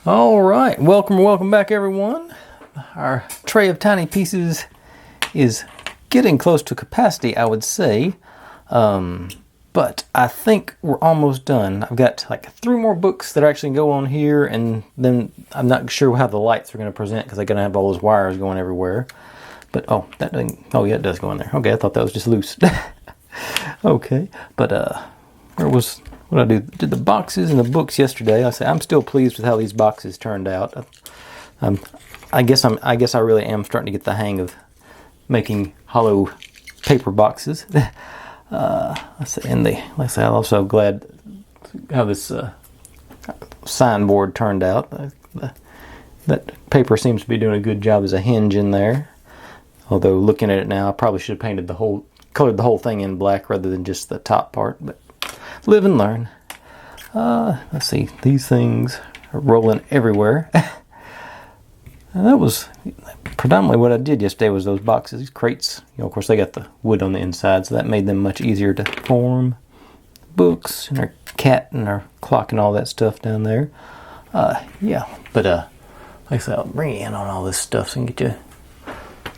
All right, welcome back, everyone. Our tray of tiny pieces is getting close to capacity, I would say. But I think we're almost done. I've got like 3 more books that actually go on here, and then I'm not sure how the lights are going to present because they're going to have all those wires going everywhere. But that doesn't. Oh yeah, it does go in there. Okay, I thought that was just loose. Okay, but what I did the boxes and the books yesterday. I say I'm still pleased with how these boxes turned out. I guess I really am starting to get the hang of making hollow paper boxes. I'm also glad how this signboard turned out. That paper seems to be doing a good job as a hinge in there. Although looking at it now, I probably should have colored the whole thing in black rather than just the top part. But live and learn. Let's see, these things are rolling everywhere. And that was predominantly what I did yesterday was those boxes, these crates. Of course, they got the wood on the inside, so that made them much easier to form. Books and our cat and our clock and all that stuff down there. Yeah, but like I said, I'll bring you in on all this stuff so I can get you.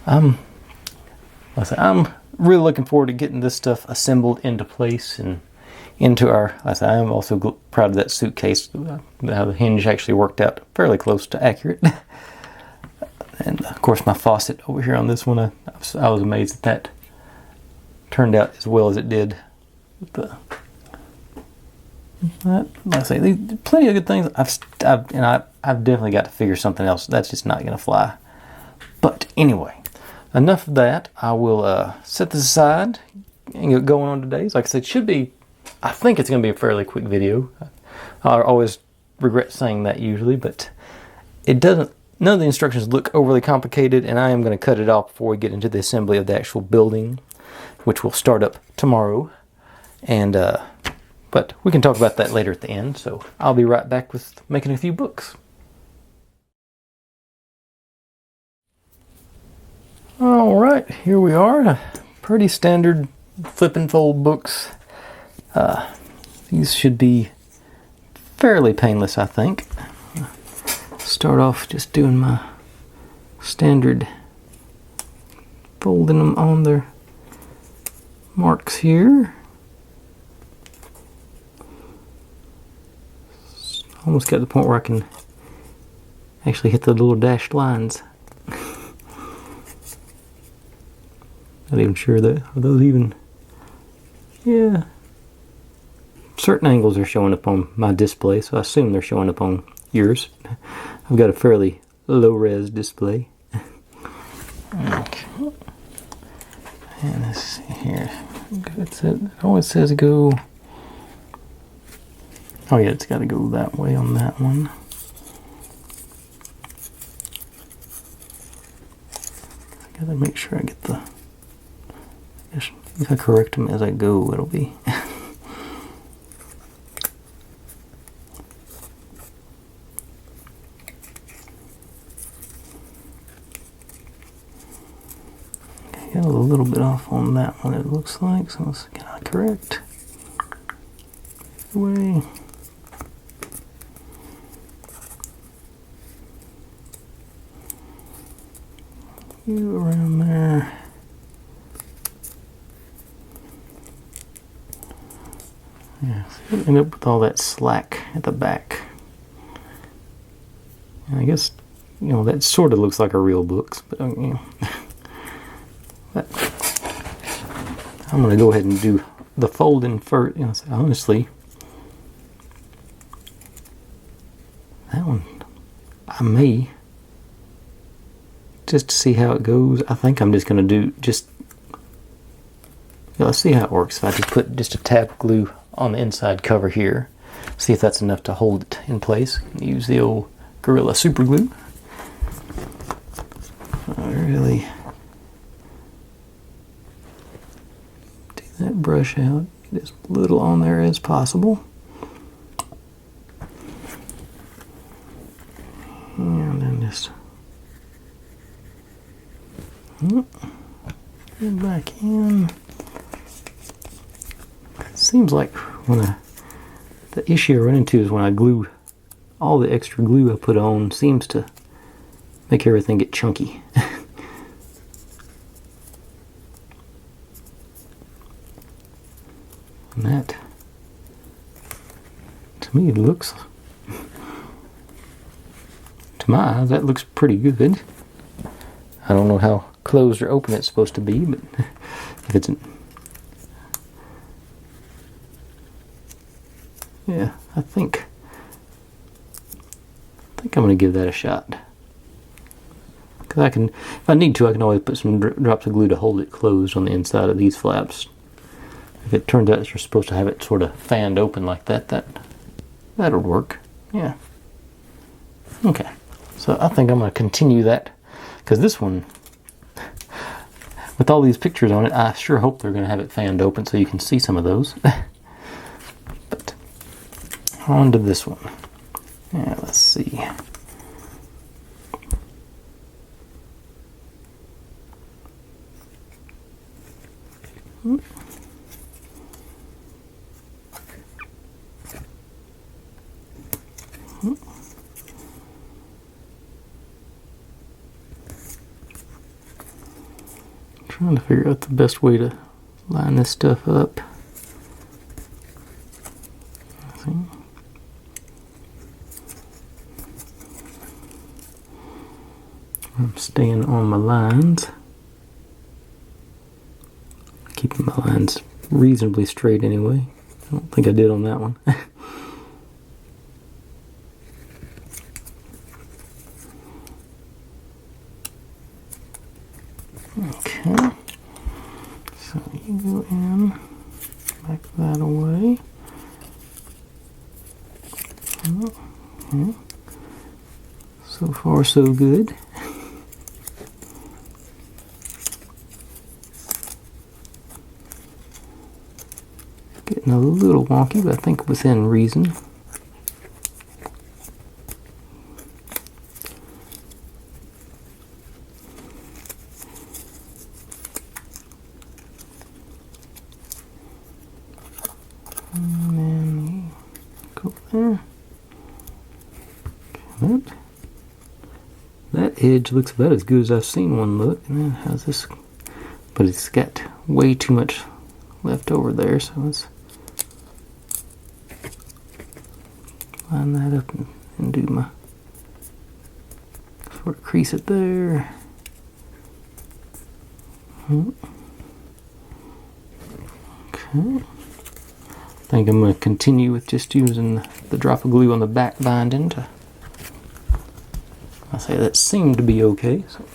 I'm really looking forward to getting this stuff assembled into place and into our. I am also proud of that suitcase. How the hinge actually worked out fairly close to accurate. And of course, my faucet over here on this one, I was amazed that turned out as well as it did. Like I say, plenty of good things. I've definitely got to figure something else. That's just not going to fly. But anyway, enough of that. I will set this aside and get going on today's. Like I said, I think it's going to be a fairly quick video. I always regret saying that usually, but it doesn't. None of the instructions look overly complicated, and I am going to cut it off before we get into the assembly of the actual building, which will start up tomorrow. And but we can talk about that later at the end. So I'll be right back with making a few books. All right, here we are. Pretty standard flip and fold books. These should be fairly painless, I think. Start off just doing my standard folding them on their marks here. Almost got to the point where I can actually hit the little dashed lines. Not even sure that are those even. Yeah. Certain angles are showing up on my display, so I assume they're showing up on yours. I've got a fairly low-res display. Okay. And let's see here. That's it. It always says go. Oh yeah, it's got to go that way on that one. I gotta make sure I get the. If I correct them as I go, it'll be. Got a little bit off on that one, it looks like, so let's get it correct. Way. You around there. Yeah, so end up with all that slack at the back. And I guess, that sort of looks like a real book, but but I'm going to go ahead and do the folding first. Honestly, that one, I may, just to see how it goes, I think I'm just going to do let's see how it works. If I just put just a tab of glue on the inside cover here, see if that's enough to hold it in place. Use the old Gorilla Super Glue. Really take that brush out, get as little on there as possible. And then just get back in. It seems like when the issue I run into is when I glue all the extra glue I put on seems to make everything get chunky. And that, to me, looks, to my eyes, that looks pretty good. I don't know how closed or open it's supposed to be, but if it's, yeah, I think I'm going to give that a shot. Because I can, if I need to, I can always put some drops of glue to hold it closed on the inside of these flaps. If it turns out you're supposed to have it sort of fanned open like that, that'll work. Yeah. Okay. So I think I'm going to continue that, because this one, with all these pictures on it, I sure hope they're going to have it fanned open so you can see some of those. But on to this one. Yeah, let's see. Trying to figure out the best way to line this stuff up. I'm staying on my lines. Keeping my lines reasonably straight anyway. I don't think I did on that one. Okay. So you go in, back that away. Okay. So far, so good. Getting a little wonky, but I think within reason. And then go there. Okay, that edge looks about as good as I've seen one look. And then how's this? But it's got way too much left over there, so let's line that up and do my sort of crease it there. Okay. I think I'm going to continue with just using the drop of glue on the back binding to, I say that seemed to be okay. So.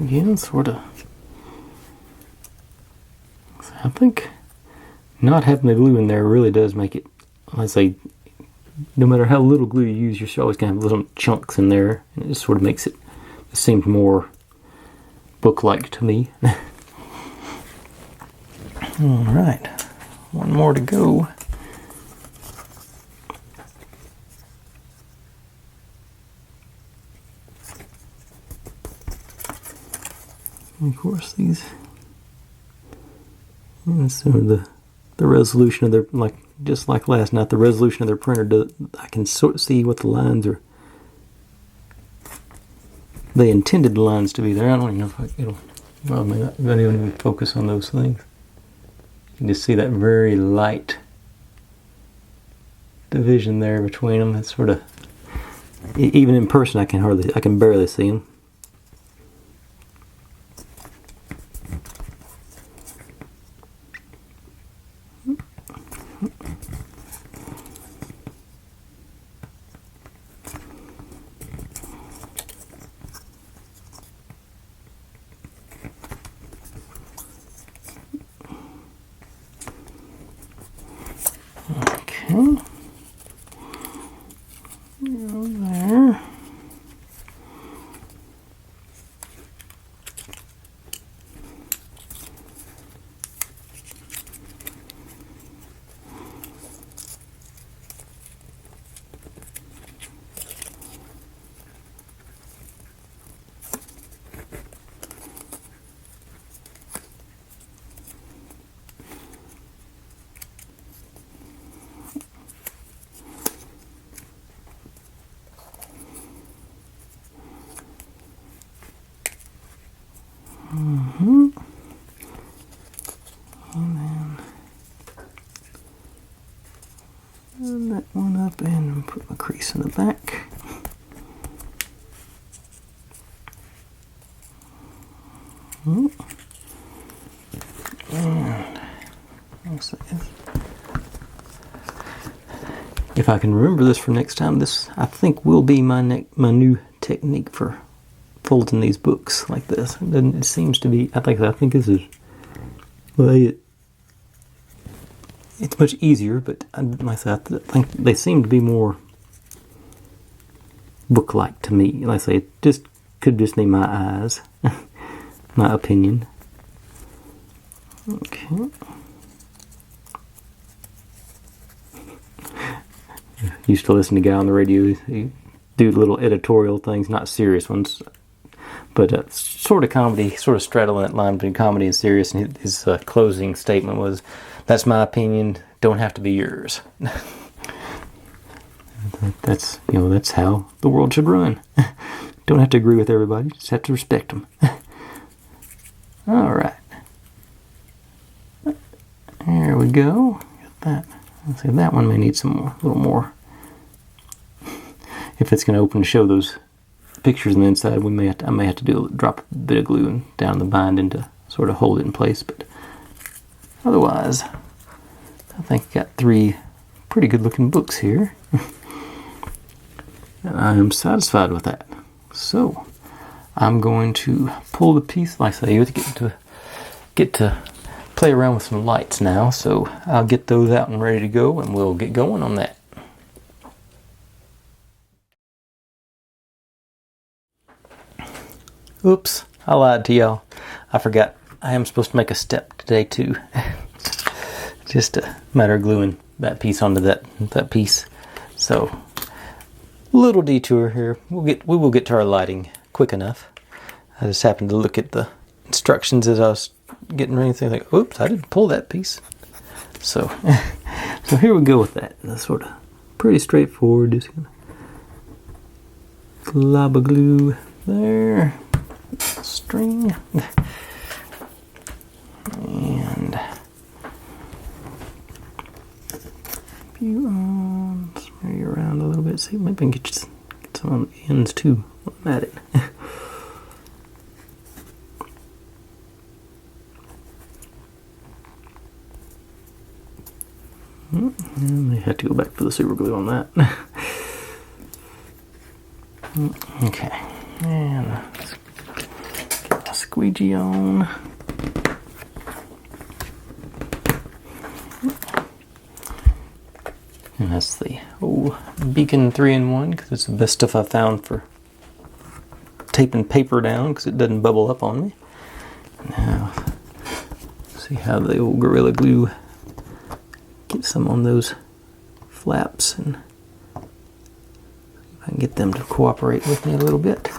Again, sort of. I think not having the glue in there really does make it, I say, no matter how little glue you use, you're always going to have little chunks in there, and it just sort of makes it seem more book-like to me. Alright, one more to go. And of course, these, so the resolution of their, like just like last night, the resolution of their printer, I can sort of see what the lines are. They intended the lines to be there. I don't even know if it'll, well, I may not even focus on those things. You can just see that very light division there between them. It's sort of, even in person, I can barely see them. Okay. And that one up and put my crease in the back. And if I can remember this for next time, this I think will be my new technique for folding these books like this. It seems to be. I think this is. Well, it's much easier, but myself, I think they seem to be more book-like to me. Like I say, it could just be my eyes, my opinion. Okay. Used to listen to a guy on the radio. He do little editorial things, not serious ones, but sort of comedy, sort of straddling that line between comedy and serious. And his closing statement was, "That's my opinion. Don't have to be yours." That's how the world should run. Don't have to agree with everybody. Just have to respect them. All right. There we go. Got that. Let's see, that one may need a little more. If it's going to open to show those pictures on the inside, I may have to drop a bit of glue down the binding to sort of hold it in place. But otherwise, I think I got 3 pretty good looking books here. And I am satisfied with that. So I'm going to pull the piece. Like I say, you get to play around with some lights now. So I'll get those out and ready to go, and we'll get going on that. Oops, I lied to y'all. I forgot. I am supposed to make a step today too. Just a matter of gluing that piece onto that piece. So, little detour here. We will get to our lighting quick enough. I just happened to look at the instructions as I was getting ready to think, like, oops, I didn't pull that piece. So, so here we go with that. That's sort of pretty straightforward. Just gonna glob a glue there. String. And few smear you around a little bit. See, maybe I can get some on the ends too. I'm at it. And I have to go back for the super glue on that. Okay, and let's get the squeegee on. And that's the Beacon 3-in-1, because it's the best stuff I've found for taping paper down, because it doesn't bubble up on me. Now, see how the old Gorilla Glue get some on those flaps, and see if I can get them to cooperate with me a little bit.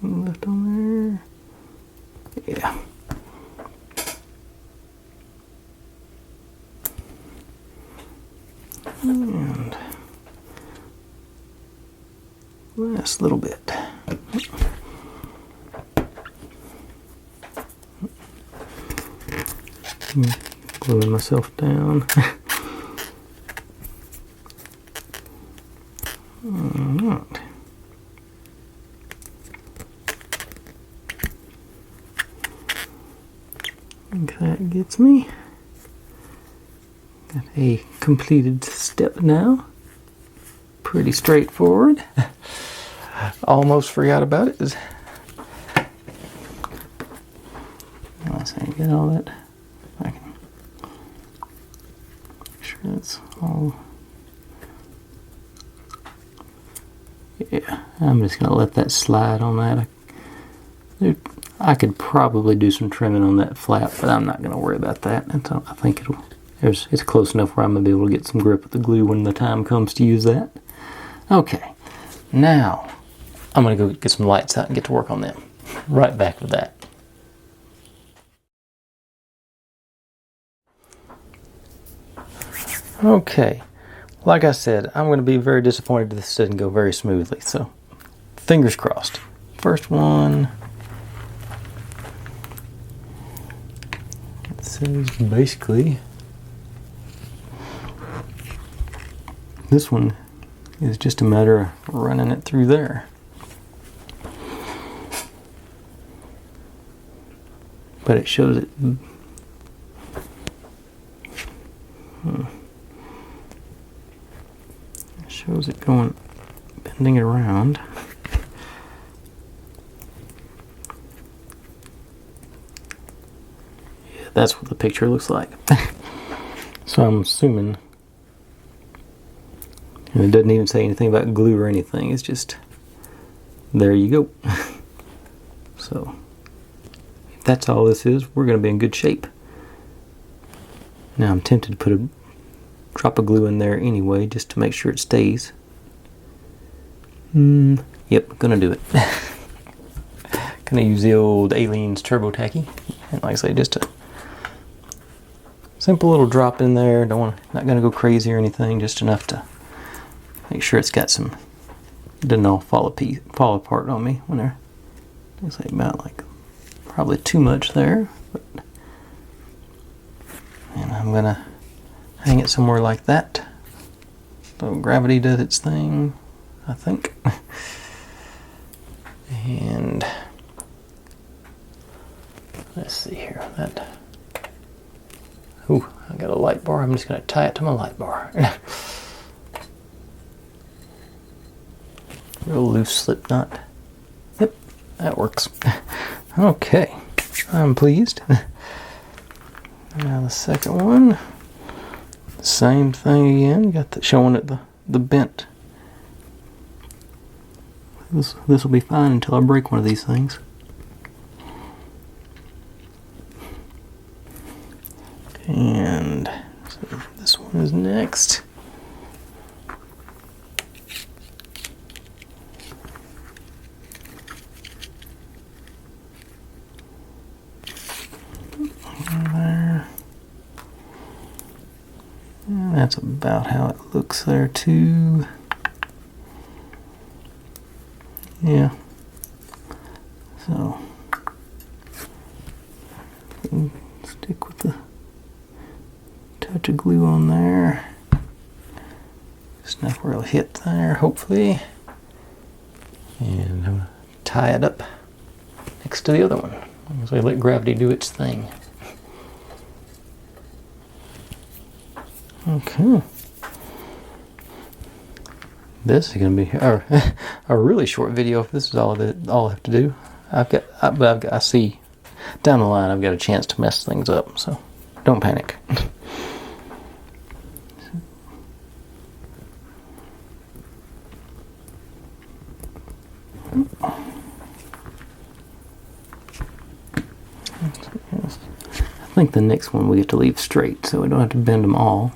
Left on there. Yeah. And last little bit. Gluing myself down. Alright. I think that gets me. Got a completed step now. Pretty straightforward. Almost forgot about it. Unless I get all that. I can make sure it's all. Yeah, I'm just going to let that slide on that. I could probably do some trimming on that flap, but I'm not going to worry about that. I think it's close enough where I'm going to be able to get some grip with the glue when the time comes to use that. Okay, now I'm going to go get some lights out and get to work on them. Right back with that. Okay, like I said, I'm going to be very disappointed if this doesn't go very smoothly, so fingers crossed. First one, it says basically, this one is just a matter of running it through there. But it shows it. It shows it going, bending it around. Yeah, that's what the picture looks like. So I'm assuming, and it doesn't even say anything about glue or anything. It's just, there you go. So if that's all this is, we're going to be in good shape. Now I'm tempted to put a drop of glue in there anyway, just to make sure it stays. Yep, gonna do it. Gonna use the old Aleene's Turbo Tacky, and like I say, just a simple little drop in there. Not gonna go crazy or anything, just enough to make sure it's got some, doesn't all fall apart on me when they're, I say about like probably too much there, but, and I'm gonna hang it somewhere like that. So gravity does its thing, I think. And let's see here. Ooh, I got a light bar. I'm just going to tie it to my light bar. Real loose slip knot. Yep, that works. Okay, I'm pleased. Now the second one, same thing again. Got showing it the bent. This will be fine until I break one of these things. And so this one is next. There. And that's about how it looks there too. Yeah. So stick with the touch of glue on there. Just enough where it'll hit there, hopefully. And I'm gonna tie it up next to the other one. So I let gravity do its thing. Okay. This is going to be a really short video. This is all I have to do. I see down the line I've got a chance to mess things up, so don't panic. I think the next one we get to leave straight, so we don't have to bend them all.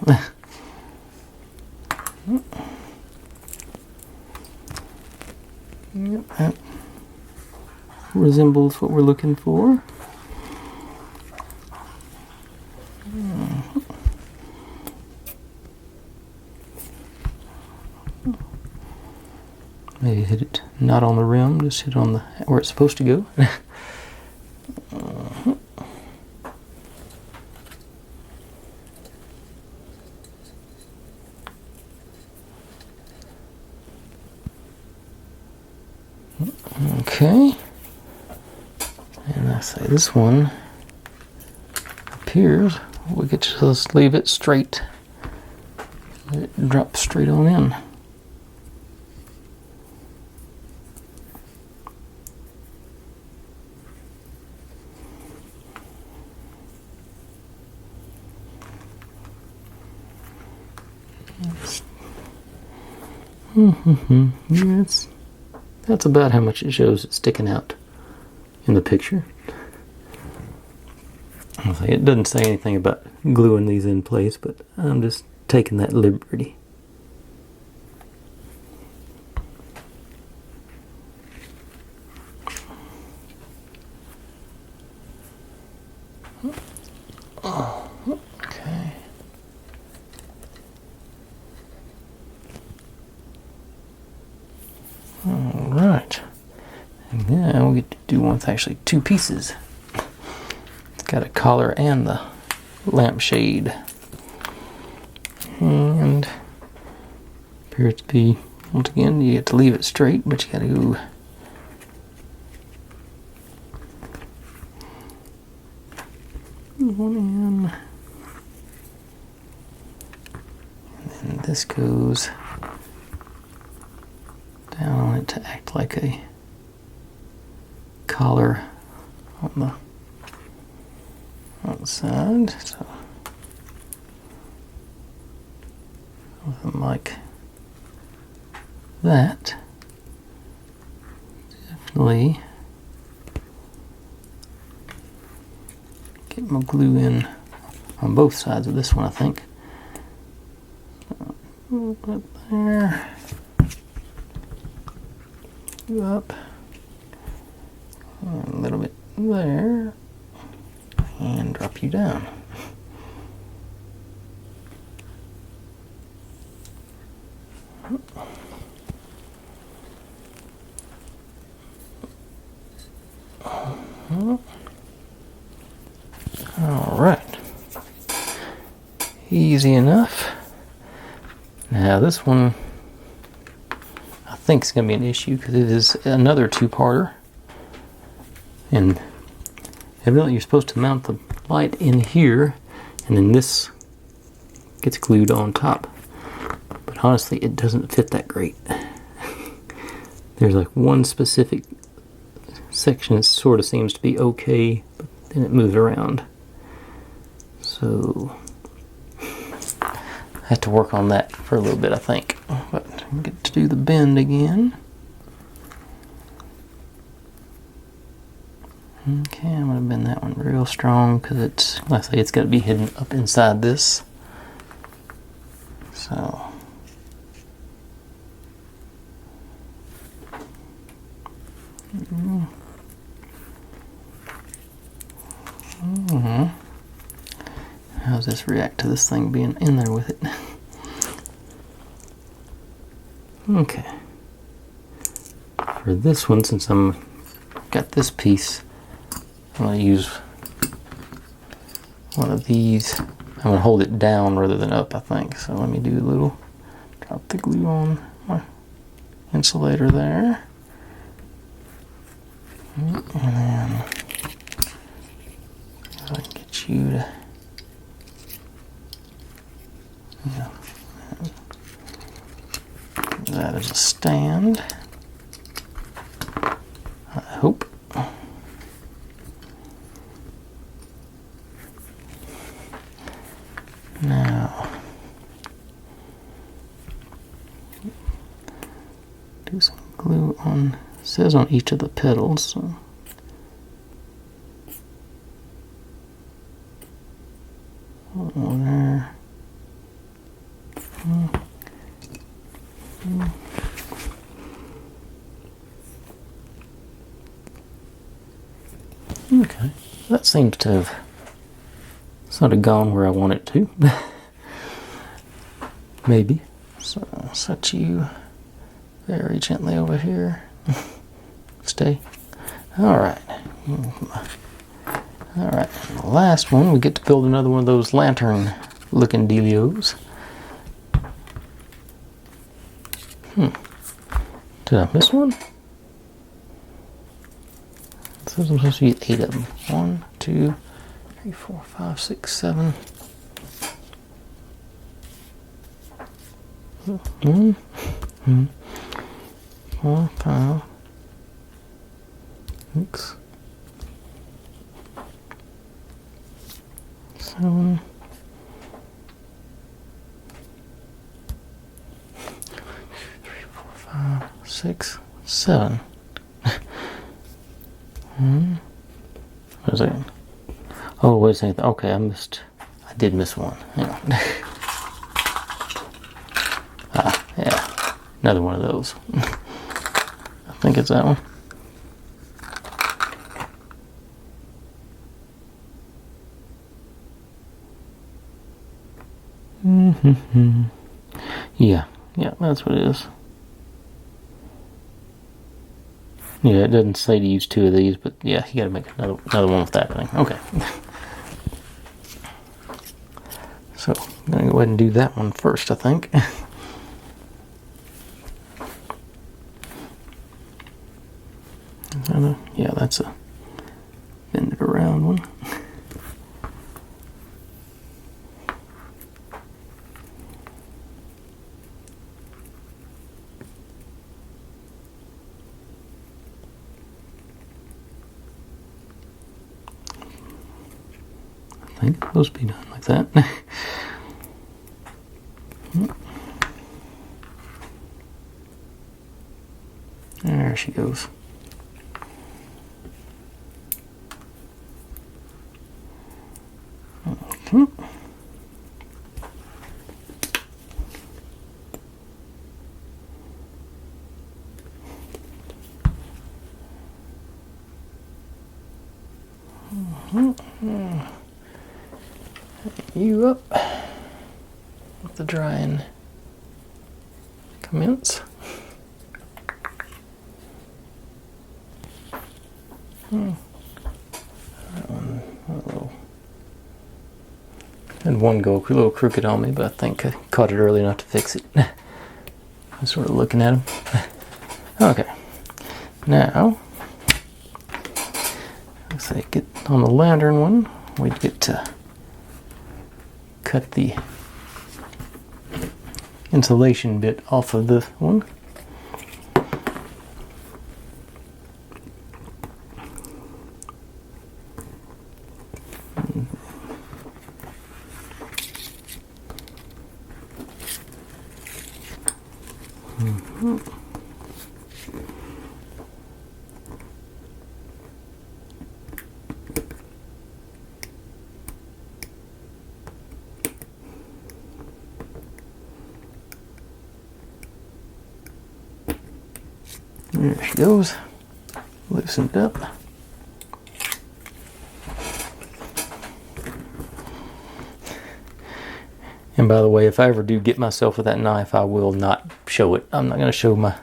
Yep, that resembles what we're looking for. Maybe hit it not on the rim, just hit on where it's supposed to go. Okay, and I say this one appears we could just leave it straight, let it drop straight on in. Yeah, that's about how much it shows it sticking out in the picture. It doesn't say anything about gluing these in place, but I'm just taking that liberty. Oh, okay. we get to do one with actually two pieces. It's got a collar and the lampshade. And appears to be, once again, you get to leave it straight, but you gotta go one in. And then this goes down on it to act like a collar on the outside. So something like that. Definitely get my glue in on both sides of this one, I think. So, a little bit there. Go up. And a little bit there. And drop you down. All right, easy enough. Now this one I think is going to be an issue because it is another two-parter, and evidently you're supposed to mount the light in here, and then this gets glued on top. But honestly, it doesn't fit that great. There's like one specific section that sort of seems to be okay, but then it moves around. So I have to work on that for a little bit, I think. But we get to do the bend again. Okay, I'm going to bend that one real strong because it's, like I say, it's got to be hidden up inside this. So. How does this react to this thing being in there with it? Okay. For this one, since I'm got this piece, I'm going to use one of these. I'm going to hold it down rather than up, I think. So let me do a little, drop the glue on my insulator there. And then if I can get you to, yeah, that is a stand, I hope. Now, do some glue on, it says on each of the pedals, so. There. Okay, that seems to have sort of gone where I want it to. Maybe. So I'll set you very gently over here. Stay. Alright. Alright, the last one, we get to build another one of those lantern looking dealios. Did I miss one? It says I'm supposed to get 8 of them. 1, 2, 3, 4, 5, 6, 7. 1, 4, 5, 6, 7. 6, 7. What is it? Oh, wait a second. Okay, I did miss one. Hang on. Ah, yeah. Another one of those. I think it's that one. Yeah, that's what it is. Yeah, it doesn't say to use 2 of these, but yeah, you gotta make another one with that thing. Okay. So, I'm gonna go ahead and do that one first, I think. Yeah, that's a bend it around one. I think it's supposed to be done like that. There she goes. Okay. You up with the drying commence. That one a little, had one go a little crooked on me, but I think I caught it early enough to fix it. I'm sort of looking at him. Okay, now let's say get on the lantern one. We get to cut the insulation bit off of the one. There she goes, loosened up. And by the way, if I ever do get myself with that knife, I will not show it. I'm not going to show my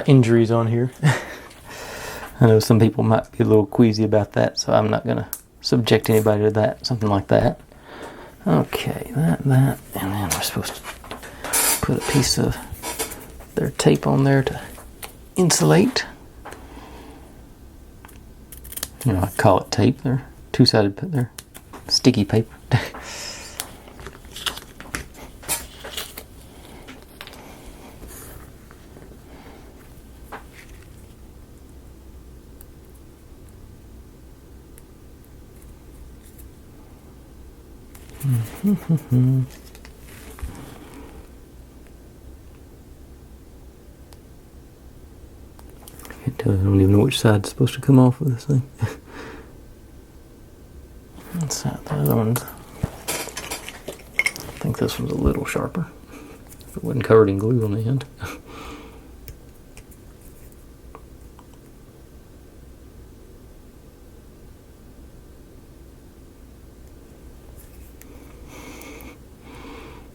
injuries on here. I know some people might be a little queasy about that, so I'm not going to subject anybody to that, something like that. Okay, that, and then we're supposed to put a piece of their tape on there to insulate. You know, I call it tape. They're two-sided, but they're sticky paper. I don't even know which side's supposed to come off of this thing. That's that. The other one's, I think this one's a little sharper. If it wasn't covered in glue on the end.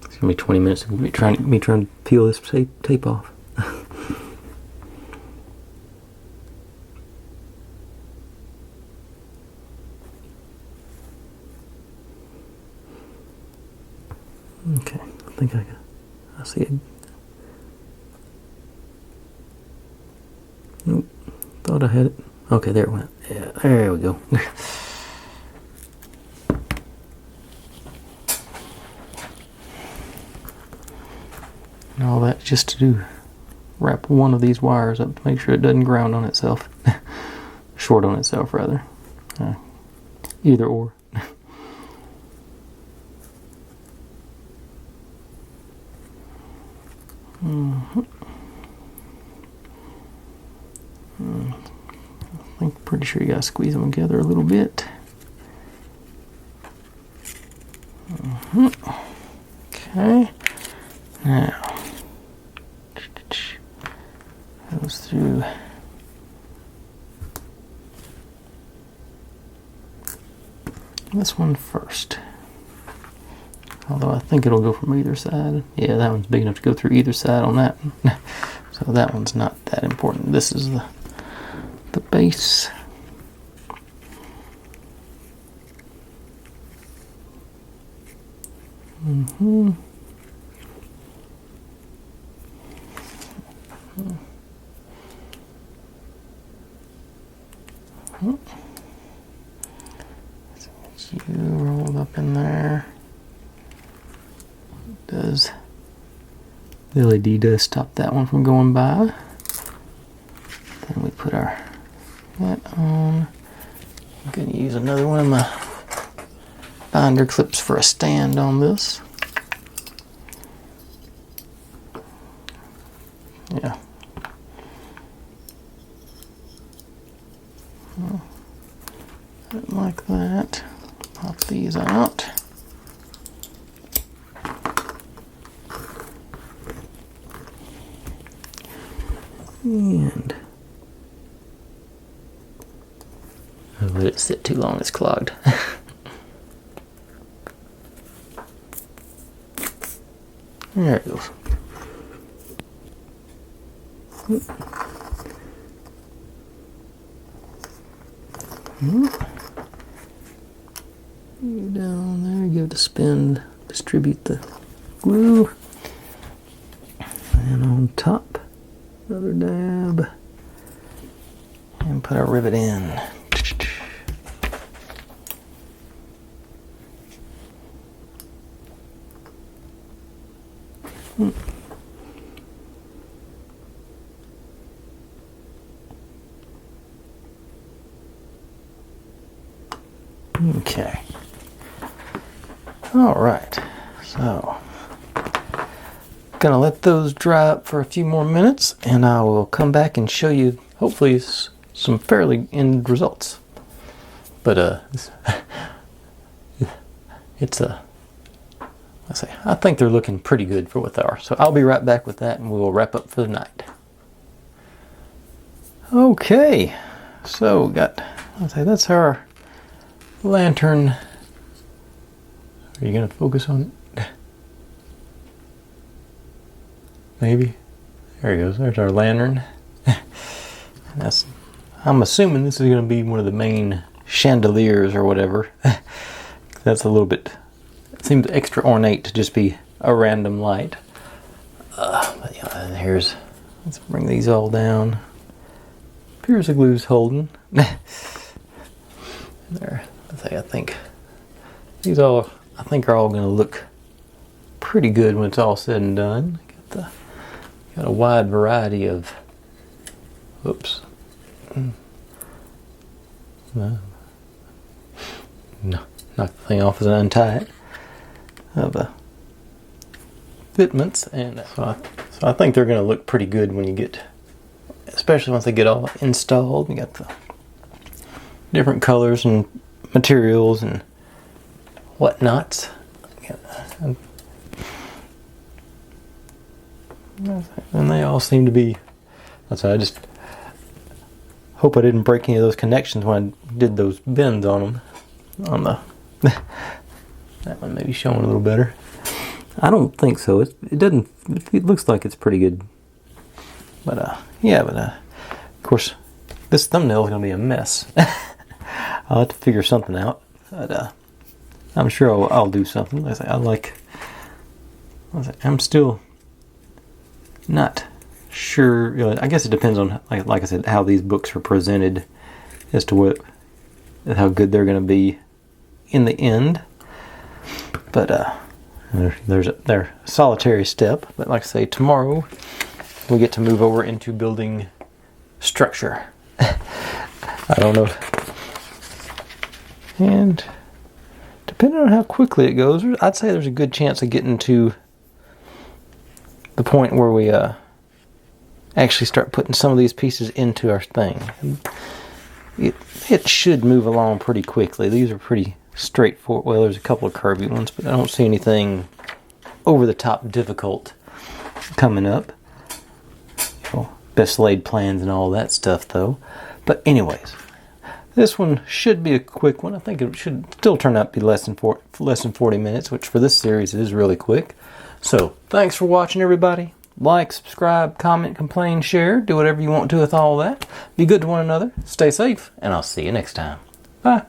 It's gonna be 20 minutes of me trying to peel this tape off. Okay, I think I see it. Nope, thought I had it. Okay, there it went. Yeah, there we go. And all that just to do, wrap one of these wires up to make sure it doesn't ground on itself. Short on itself, rather. Either or. I'm pretty sure you gotta squeeze them together a little bit. Okay, now goes through this one first. Although I think it'll go from either side. Yeah, that one's big enough to go through either side on that one. So that one's not that important. This is the base. You rolled up in there. The LED does stop that one from going by. Then we put that on. I'm going to use another one of my binder clips for a stand on this. Yeah. Like that. Pop these out. And I'll let it sit too long, it's clogged. There it goes. Down there, give it a spin, distribute the glue. And on top, another dab. And put our rivet in. Okay. All right. So, gonna let those dry up for a few more minutes, and I will come back and show you hopefully some fairly end results. But I think they're looking pretty good for what they are. So I'll be right back with that, and we will wrap up for the night. Okay, so that's our lantern. Are you gonna focus on it? Maybe. There he goes. There's our lantern. I'm assuming this is gonna be one of the main chandeliers or whatever. That's a little bit. It seems extra ornate to just be a random light. But yeah, let's bring these all down. Appears the glue's holding. There. I think these are all going to look pretty good when it's all said and done. Got a wide variety of. Oops. No, knock the thing off as I untie it. Of fitments, and so I think they're going to look pretty good when you get, especially once they get all installed. You got the different colors and materials and whatnots, and they all seem to be. I just hope I didn't break any of those connections when I did those bends on them. On the that one may be showing a little better. I don't think so. It doesn't. It looks like it's pretty good. But yeah. But of course, this thumbnail is gonna be a mess. I'll have to figure something out. But I'm sure I'll do something. I'm still not sure. I guess it depends on, like I said, how these books are presented as to how good they're gonna be in the end. But they're a solitary step. But like I say, tomorrow we get to move over into building structure. I don't know. And depending on how quickly it goes, I'd say there's a good chance of getting to the point where we actually start putting some of these pieces into our thing. It should move along pretty quickly. These are pretty straightforward. Well, there's a couple of curvy ones, but I don't see anything over the top difficult coming up. Best laid plans and all that stuff, though. But anyways, this one should be a quick one. I think it should still turn out to be less than 40 minutes, which for this series is really quick. So thanks for watching, everybody. like, subscribe, comment, complain, share. Do whatever you want to with all that. Be good to one another. Stay safe. And I'll see you next time. Bye.